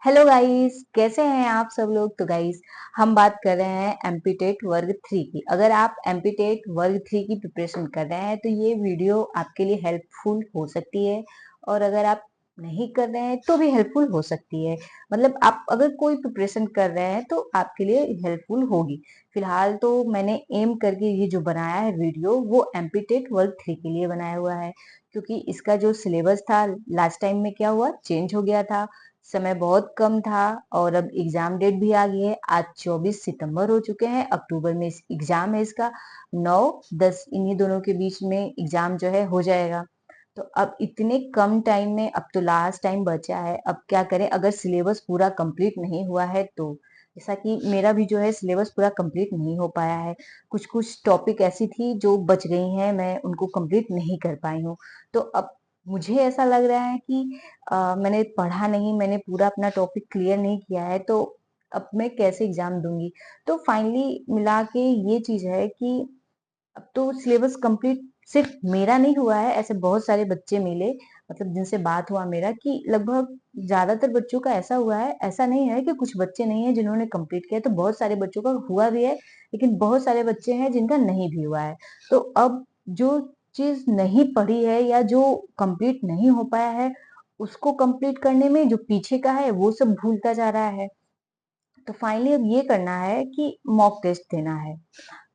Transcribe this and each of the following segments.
Hello guys, कैसे हैं आप सब लोग। तो गाइस, हम बात कर रहे हैं एमपीटेट वर्ग 3 की। अगर आप एमपीटेट वर्ग 3 की प्रिपरेशन कर रहे हैं तो ये वीडियो आपके लिए हेल्पफुल हो सकती है, और अगर आप नहीं कर रहे हैं तो भी हेल्पफुल हो सकती है। मतलब आप अगर कोई प्रिपरेशन कर रहे हैं तो आपके लिए हेल्पफुल होगी। फिलहाल तो मैंने एम करके ये जो बनाया है वीडियो, वो एमपीटेट वर्ग 3 के लिए बनाया हुआ है, क्योंकि इसका जो सिलेबस था लास्ट टाइम में क्या हुआ, चेंज हो गया था। समय बहुत कम था और अब एग्जाम डेट भी आ गई है। आज 24 सितंबर हो चुके हैं, अक्टूबर में एग्जाम है इसका। 9-10 इन्हीं दोनों के बीच में एग्जाम जो है हो जाएगा। तो अब इतने कम टाइम में, अब तो लास्ट टाइम बचा है, अब क्या करें अगर सिलेबस पूरा कंप्लीट नहीं हुआ है तो। जैसा कि मेरा भी जो है सिलेबस पूरा कंप्लीट नहीं हो पाया है। कुछ कुछ टॉपिक ऐसी थी जो बच गई हैं, मैं उनको कंप्लीट नहीं कर पाई हूँ। तो अब मुझे ऐसा लग रहा है कि मैंने पढ़ा नहीं, मैंने पूरा अपना टॉपिक क्लियर नहीं किया है, तो अब मैं कैसे एग्जाम दूंगी। तो फाइनली मिला के ये चीज है कि अब तो सिलेबस कंप्लीट सिर्फ मेरा नहीं हुआ है, ऐसे बहुत सारे बच्चे मिले, मतलब जिनसे बात हुआ मेरा, कि लगभग ज्यादातर बच्चों का ऐसा हुआ है। ऐसा नहीं है कि कुछ बच्चे नहीं है जिन्होंने कंप्लीट किया, तो बहुत सारे बच्चों का हुआ भी है, लेकिन बहुत सारे बच्चे हैं जिनका नहीं भी हुआ है। तो अब जो चीज नहीं पढ़ी है या जो कंप्लीट नहीं हो पाया है, उसको कंप्लीट करने में जो पीछे का है वो सब भूलता जा रहा है। तो फाइनली अब ये करना है कि मॉक टेस्ट देना है।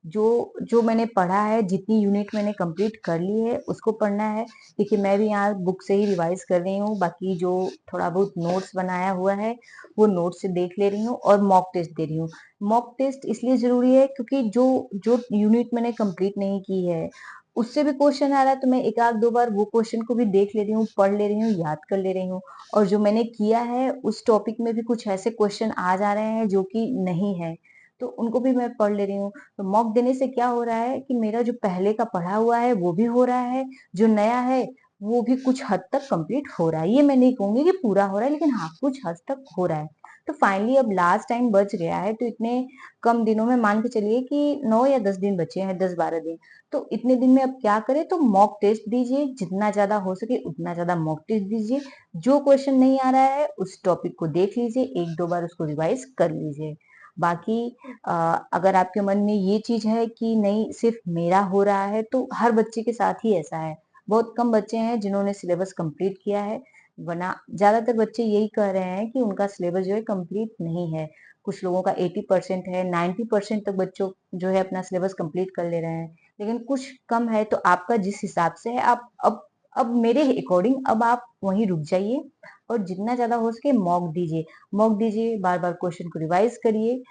जो जो मैंने पढ़ा है, जितनी यूनिट मैंने कंप्लीट कर ली है उसको पढ़ना है। देखिए, मैं भी यहाँ बुक से ही रिवाइज कर रही हूँ, बाकी जो थोड़ा बहुत नोट्स बनाया हुआ है वो नोट्स से देख ले रही हूँ और मॉक टेस्ट दे रही हूँ। मॉक टेस्ट इसलिए जरूरी है क्योंकि जो जो यूनिट मैंने कंप्लीट नहीं की है उससे भी क्वेश्चन आ रहा है, तो मैं एक आध दो बार वो क्वेश्चन को भी देख ले रही हूँ, पढ़ ले रही हूँ, याद कर ले रही हूँ। और जो मैंने किया है उस टॉपिक में भी कुछ ऐसे क्वेश्चन आ जा रहे हैं जो कि नहीं है, तो उनको भी मैं पढ़ ले रही हूँ। तो मॉक देने से क्या हो रहा है कि मेरा जो पहले का पढ़ा हुआ है वो भी हो रहा है, जो नया है वो भी कुछ हद तक कंप्लीट हो रहा है। ये मैं नहीं कहूंगी कि पूरा हो रहा है, लेकिन हाँ, कुछ हद तक हो रहा है। तो फाइनली अब लास्ट टाइम बच गया है, तो इतने कम दिनों में मान के चलिए कि 9 या 10 दिन बचे हैं, 10-12 दिन। तो इतने दिन में अब क्या करें, तो मॉक टेस्ट दीजिए, जितना ज्यादा हो सके उतना ज्यादा मॉक टेस्ट दीजिए। जो क्वेश्चन नहीं आ रहा है उस टॉपिक को देख लीजिए, एक दो बार उसको रिवाइज कर लीजिए। बाकी अगर आपके मन में ये चीज है कि नहीं सिर्फ मेरा हो रहा है, तो हर बच्चे के साथ ही ऐसा है। बहुत कम बच्चे हैं जिन्होंने सिलेबस कंप्लीट किया है, वरना ज्यादातर बच्चे यही कह रहे हैं कि उनका सिलेबस जो है कंप्लीट नहीं है। कुछ लोगों का 80% है, 90% तक बच्चों जो है अपना सिलेबस कंप्लीट कर ले रहे हैं, लेकिन कुछ कम है। तो आपका जिस हिसाब से है, आप अब मेरे अकॉर्डिंग अब आप वहीं रुक जाइए और जितना ज्यादा हो सके मॉक दीजिए। मॉक दीजिए, बार बार क्वेश्चन को रिवाइज करिए,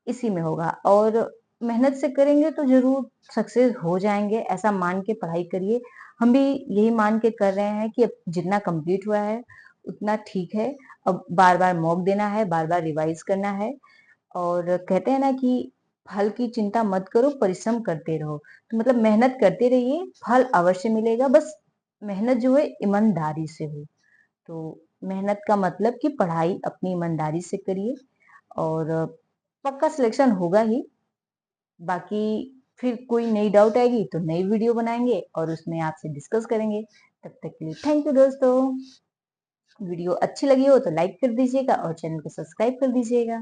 इसी में होगा। और मेहनत से करेंगे तो जरूर सक्सेस हो जाएंगे, ऐसा मान के पढ़ाई करिए। हम भी यही मान के कर रहे हैं कि अब जितना कंप्लीट हुआ है उतना ठीक है। अब बार बार मॉक देना है, बार बार रिवाइज करना है। और कहते हैं ना कि फल की चिंता मत करो, परिश्रम करते रहो। तो मतलब मेहनत करते रहिए, फल अवश्य मिलेगा, बस मेहनत जो है ईमानदारी से हो। तो मेहनत का मतलब कि पढ़ाई अपनी ईमानदारी से करिए, और पक्का सिलेक्शन होगा ही। बाकी फिर कोई नई डाउट आएगी तो नई वीडियो बनाएंगे और उसमें आपसे डिस्कस करेंगे। तब तक के लिए थैंक यू दोस्तों। वीडियो अच्छी लगी हो तो लाइक कर दीजिएगा और चैनल को सब्सक्राइब कर दीजिएगा।